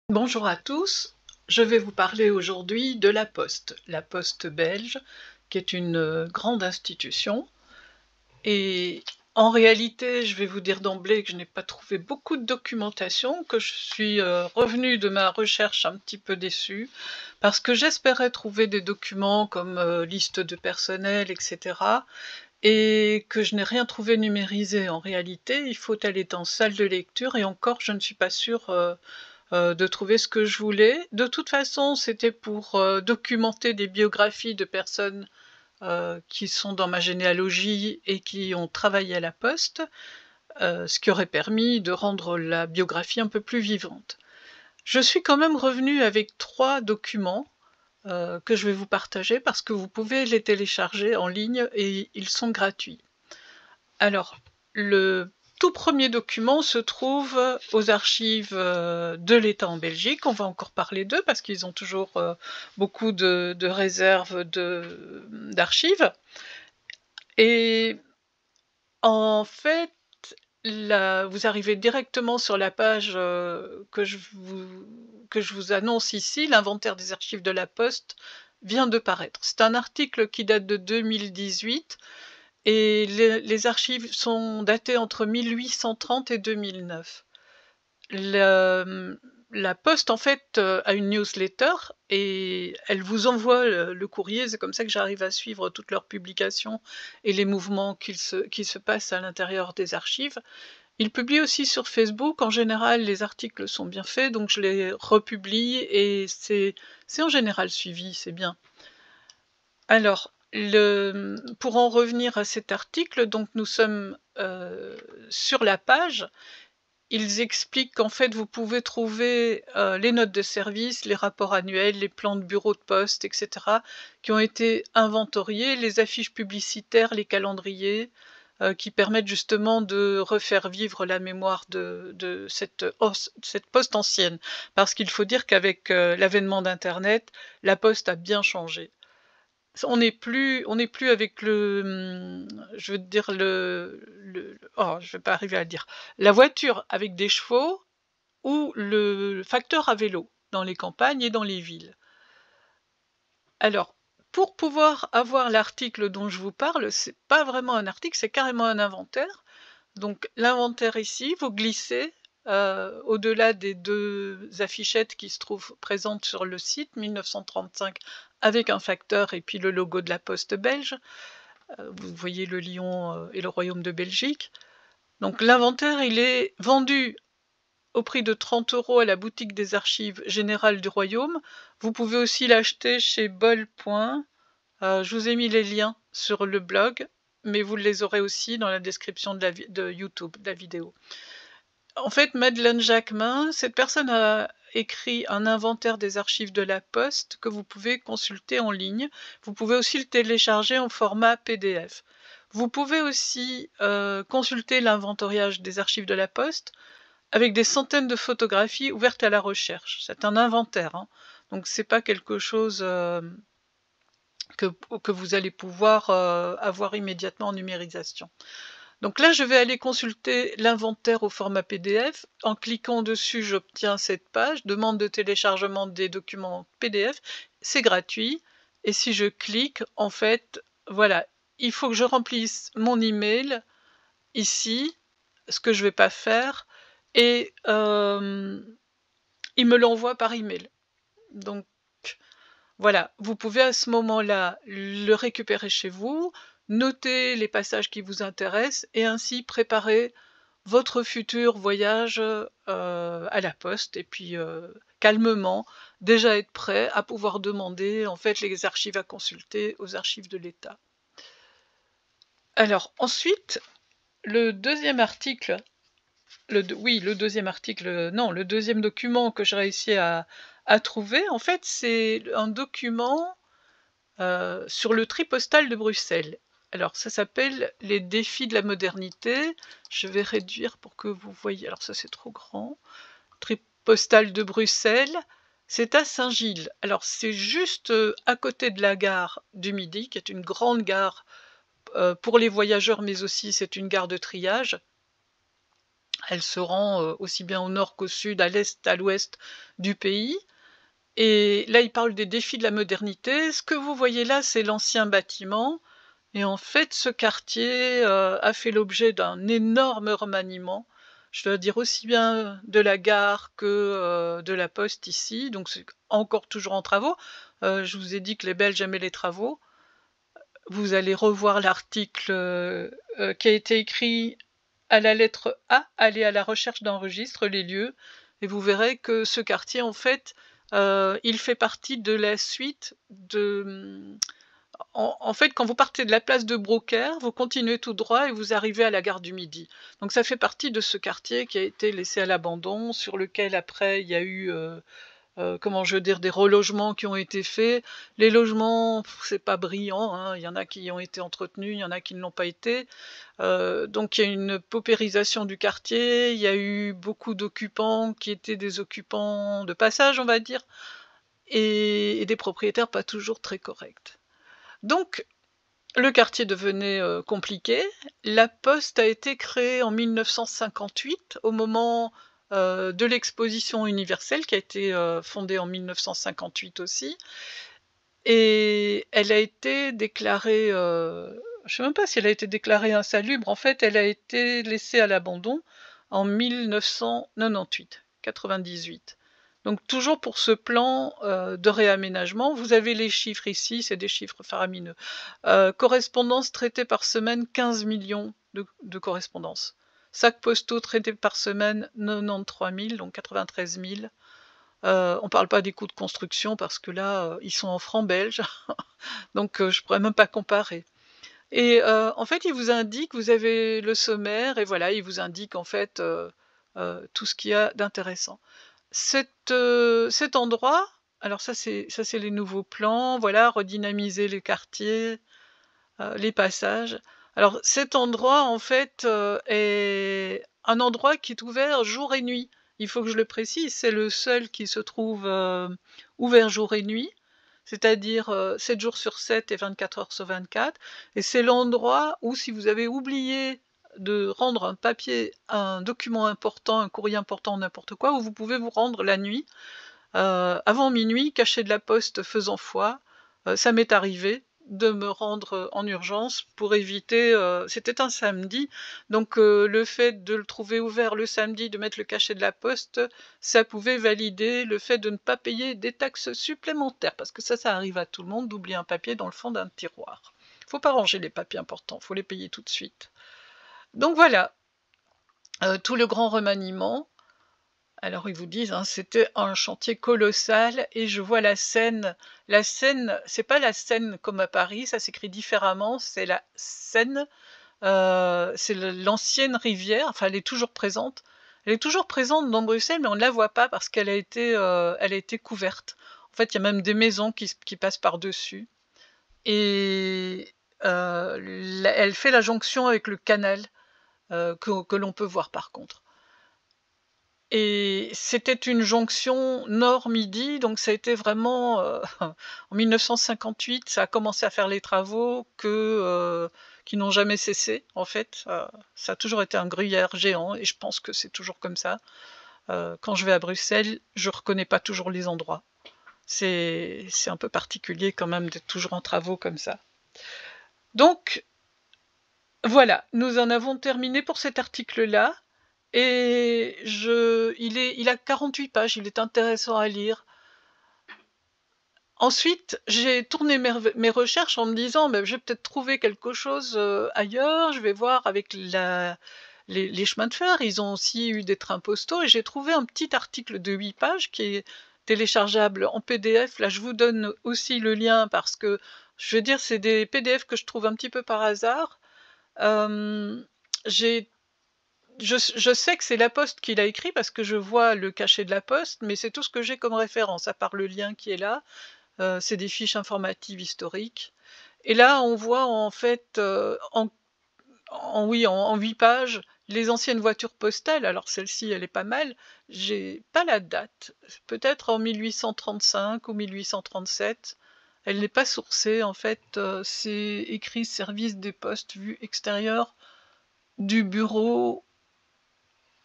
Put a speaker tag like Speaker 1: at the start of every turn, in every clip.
Speaker 1: Bonjour à tous, je vais vous parler aujourd'hui de la Poste belge, qui est une grande institution. Et en réalité, je vais vous dire d'emblée que je n'ai pas trouvé beaucoup de documentation, que je suis revenue de ma recherche un petit peu déçue, parce que j'espérais trouver des documents comme liste de personnel, etc., et que je n'ai rien trouvé numérisé. En réalité, il faut aller dans salle de lecture, et encore, je ne suis pas sûre de trouver ce que je voulais. De toute façon, c'était pour documenter des biographies de personnes qui sont dans ma généalogie et qui ont travaillé à la Poste, ce qui aurait permis de rendre la biographie un peu plus vivante. Je suis quand même revenue avec 3 documents que je vais vous partager parce que vous pouvez les télécharger en ligne et ils sont gratuits. Alors, le tout premier document se trouve aux archives de l'État en Belgique. On va encore parler d'eux parce qu'ils ont toujours beaucoup de réserves d'archives. Et en fait, vous arrivez directement sur la page que je vous annonce ici. L'inventaire des archives de la Poste vient de paraître. C'est un article qui date de 2018. Et les archives sont datées entre 1830 et 2009. La Poste, en fait, a une newsletter et elle vous envoie le courrier. C'est comme ça que j'arrive à suivre toutes leurs publications et les mouvements qui se passent à l'intérieur des archives. Ils publient aussi sur Facebook. En général, les articles sont bien faits, donc je les republie et c'est en général suivi, c'est bien. Alors, pour en revenir à cet article, donc nous sommes sur la page. Ils expliquent qu'en fait, vous pouvez trouver les notes de service, les rapports annuels, les plans de bureau de poste, etc., qui ont été inventoriés, les affiches publicitaires, les calendriers, qui permettent justement de refaire vivre la mémoire de cette poste ancienne. Parce qu'il faut dire qu'avec l'avènement d'Internet, la poste a bien changé. On n'est plus avec je veux dire oh, je vais pas arriver à le dire. La voiture avec des chevaux ou le facteur à vélo dans les campagnes et dans les villes. Alors, pour pouvoir avoir l'article dont je vous parle, c'est pas vraiment un article, c'est carrément un inventaire. Donc l'inventaire ici, vous glissez au-delà des 2 affichettes qui se trouvent présentes sur le site, 1935 avec un facteur et puis le logo de la Poste belge. Vous voyez le lion et le royaume de Belgique. Donc l'inventaire, il est vendu au prix de 30 € à la boutique des archives générales du royaume. Vous pouvez aussi l'acheter chez Bol. Je vous ai mis les liens sur le blog, mais vous les aurez aussi dans la description de YouTube, de la vidéo. En fait, Madeleine Jacquemin, cette personne a écrit un inventaire des archives de la Poste que vous pouvez consulter en ligne. Vous pouvez aussi le télécharger en format PDF. Vous pouvez aussi consulter l'inventoriage des archives de la Poste avec des centaines de photographies ouvertes à la recherche. C'est un inventaire, hein. Donc c'est pas quelque chose que vous allez pouvoir avoir immédiatement en numérisation. Donc là, je vais aller consulter l'inventaire au format PDF. En cliquant dessus, j'obtiens cette page, demande de téléchargement des documents PDF. C'est gratuit. Et si je clique, en fait, voilà, il faut que je remplisse mon email ici, ce que je ne vais pas faire, et il me l'envoie par email. Donc voilà, vous pouvez à ce moment-là le récupérer chez vous, noter les passages qui vous intéressent et ainsi préparer votre futur voyage à la Poste et puis calmement, déjà être prêt à pouvoir demander en fait les archives à consulter aux archives de l'État. Alors ensuite, le deuxième document que j'ai réussi à trouver, en fait, c'est un document sur le tri postal de Bruxelles. Alors, ça s'appelle les défis de la modernité. Je vais réduire pour que vous voyez. Alors, ça, c'est trop grand. Tri postal de Bruxelles. C'est à Saint-Gilles. Alors, c'est juste à côté de la gare du Midi, qui est une grande gare pour les voyageurs, mais aussi c'est une gare de triage. Elle se rend, aussi bien au nord qu'au sud, à l'est, à l'ouest du pays. Et là, il parle des défis de la modernité. Ce que vous voyez là, c'est l'ancien bâtiment et en fait, ce quartier, a fait l'objet d'un énorme remaniement. Je dois dire aussi bien de la gare que, de la poste ici, donc c'est encore toujours en travaux. Je vous ai dit que les Belges aimaient les travaux. Vous allez revoir l'article, qui a été écrit à la lettre A, allez à la recherche d'un registre, les lieux, et vous verrez que ce quartier, en fait, il fait partie de la suite de, en fait, quand vous partez de la place de Brocaire, vous continuez tout droit et vous arrivez à la gare du Midi. Donc ça fait partie de ce quartier qui a été laissé à l'abandon, sur lequel après il y a eu, comment je veux dire, des relogements qui ont été faits. Les logements, c'est pas brillant, hein, il y en a qui ont été entretenus, il y en a qui ne l'ont pas été. Donc il y a une paupérisation du quartier, il y a eu beaucoup d'occupants qui étaient des occupants de passage, on va dire, et des propriétaires pas toujours très corrects. Donc le quartier devenait, compliqué. La poste a été créée en 1958 au moment, de l'exposition universelle qui a été, fondée en 1958 aussi, et elle a été déclarée, je sais même pas si elle a été déclarée insalubre. En fait, elle a été laissée à l'abandon en 1998. Donc toujours pour ce plan, de réaménagement. Vous avez les chiffres ici, c'est des chiffres faramineux. Correspondances traitées par semaine, 15 millions de correspondances. Sacs postaux traités par semaine, 93 000, donc 93 000. On parle pas des coûts de construction parce que là, ils sont en francs belges, donc je pourrais même pas comparer. Et en fait, il vous indique, vous avez le sommaire et voilà, il vous indique en fait, tout ce qu'il y a d'intéressant. Cet endroit, alors ça c'est les nouveaux plans, voilà, redynamiser les quartiers, les passages. Alors cet endroit en fait, est un endroit qui est ouvert jour et nuit. Il faut que je le précise, c'est le seul qui se trouve, ouvert jour et nuit, c'est-à-dire, 7 jours sur 7 et 24 heures sur 24, et c'est l'endroit où si vous avez oublié de rendre un papier, un document important, un courrier important, n'importe quoi, où vous pouvez vous rendre la nuit, avant minuit, caché de la poste faisant foi. Ça m'est arrivé de me rendre, en urgence pour éviter, c'était un samedi, donc le fait de le trouver ouvert le samedi, de mettre le cachet de la poste, ça pouvait valider le fait de ne pas payer des taxes supplémentaires, parce que ça arrive à tout le monde d'oublier un papier dans le fond d'un tiroir. Faut pas ranger les papiers importants, faut les payer tout de suite. Donc voilà, tout le grand remaniement. Alors ils vous disent, hein, c'était un chantier colossal et je vois la Seine. La Seine, c'est pas la Seine comme à Paris, ça s'écrit différemment, c'est la Seine, c'est l'ancienne rivière, enfin elle est toujours présente. Elle est toujours présente dans Bruxelles, mais on ne la voit pas parce elle a été couverte. En fait, il y a même des maisons qui passent par-dessus et elle fait la jonction avec le canal, que l'on peut voir par contre. Et c'était une jonction nord-midi, donc ça a été vraiment, en 1958, ça a commencé à faire les travaux qui n'ont jamais cessé, en fait. Ça a toujours été un gruyère géant et je pense que c'est toujours comme ça. Quand je vais à Bruxelles, je reconnais pas toujours les endroits. C'est un peu particulier quand même d'être toujours en travaux comme ça. Donc voilà, nous en avons terminé pour cet article-là. Et il a 48 pages, il est intéressant à lire. Ensuite, j'ai tourné mes recherches en me disant: «Bah, je vais peut-être trouver quelque chose, ailleurs, je vais voir avec les chemins de fer». Ils ont aussi eu des trains postaux et j'ai trouvé un petit article de 8 pages qui est téléchargeable en PDF. Là, je vous donne aussi le lien parce que, je veux dire, c'est des PDF que je trouve un petit peu par hasard. J'ai je sais que c'est La Poste qui l'a écrit parce que je vois le cachet de La Poste, mais c'est tout ce que j'ai comme référence, à part le lien qui est là. C'est des fiches informatives historiques. Et là, on voit en fait, oui, en 8 pages, les anciennes voitures postales. Alors celle-ci, elle est pas mal. J'ai pas la date, peut-être en 1835 ou 1837. Elle n'est pas sourcée, en fait, c'est écrit «Service des postes, vue extérieure du bureau».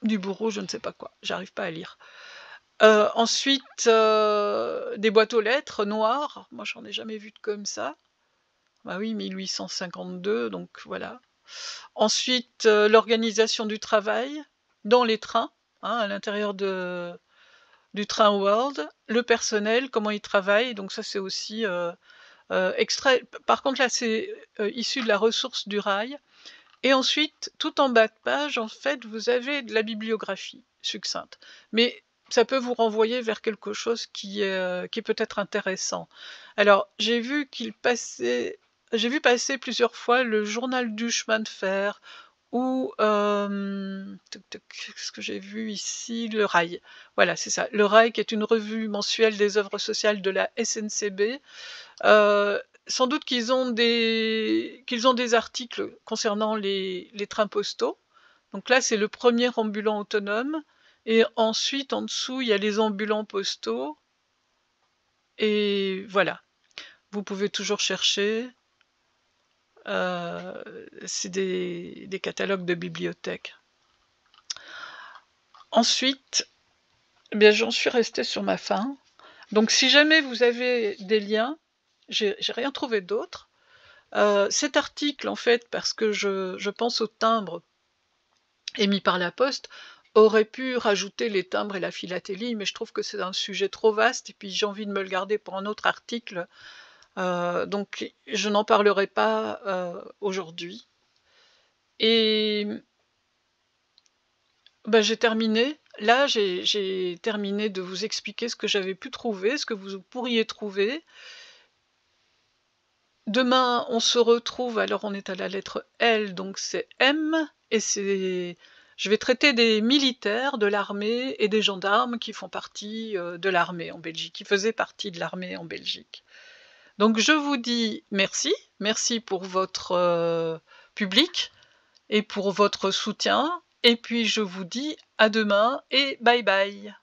Speaker 1: du bourreau, je ne sais pas quoi, j'arrive pas à lire. Ensuite, des boîtes aux lettres noires, moi j'en ai jamais vu de comme ça. Bah oui, 1852, donc voilà. Ensuite, l'organisation du travail dans les trains, hein, à l'intérieur du train World, le personnel, comment il travaille, donc ça c'est aussi, extrait par contre là c'est, issu de la ressource du rail et ensuite tout en bas de page, en fait, vous avez de la bibliographie succincte. Mais ça peut vous renvoyer vers quelque chose qui est peut-être intéressant. Alors j'ai vu passer plusieurs fois le journal du chemin de fer ou, toc toc, qu'est-ce que j'ai vu ici? Le Rail. Voilà, c'est ça. Le Rail qui est une revue mensuelle des œuvres sociales de la SNCB. Sans doute qu'ils ont des articles concernant les trains postaux. Donc là, c'est le premier ambulant autonome et ensuite en dessous, il y a les ambulants postaux et voilà. Vous pouvez toujours chercher, c'est des catalogues de bibliothèques. Ensuite, eh bien, j'en suis restée sur ma faim. Donc si jamais vous avez des liens, j'ai rien trouvé d'autre. Cet article, en fait, parce que je pense aux timbres émis par la poste, aurait pu rajouter les timbres et la philatélie, mais je trouve que c'est un sujet trop vaste et puis j'ai envie de me le garder pour un autre article, donc je n'en parlerai pas, aujourd'hui et bah, j'ai terminé. Là, j'ai terminé de vous expliquer ce que j'avais pu trouver, ce que vous pourriez trouver. Demain, on se retrouve, alors on est à la lettre L, donc c'est M, et je vais traiter des militaires de l'armée et des gendarmes qui font partie, de l'armée en Belgique, qui faisaient partie de l'armée en Belgique. Donc je vous dis merci, merci pour votre, public et pour votre soutien, et puis je vous dis à demain et bye bye.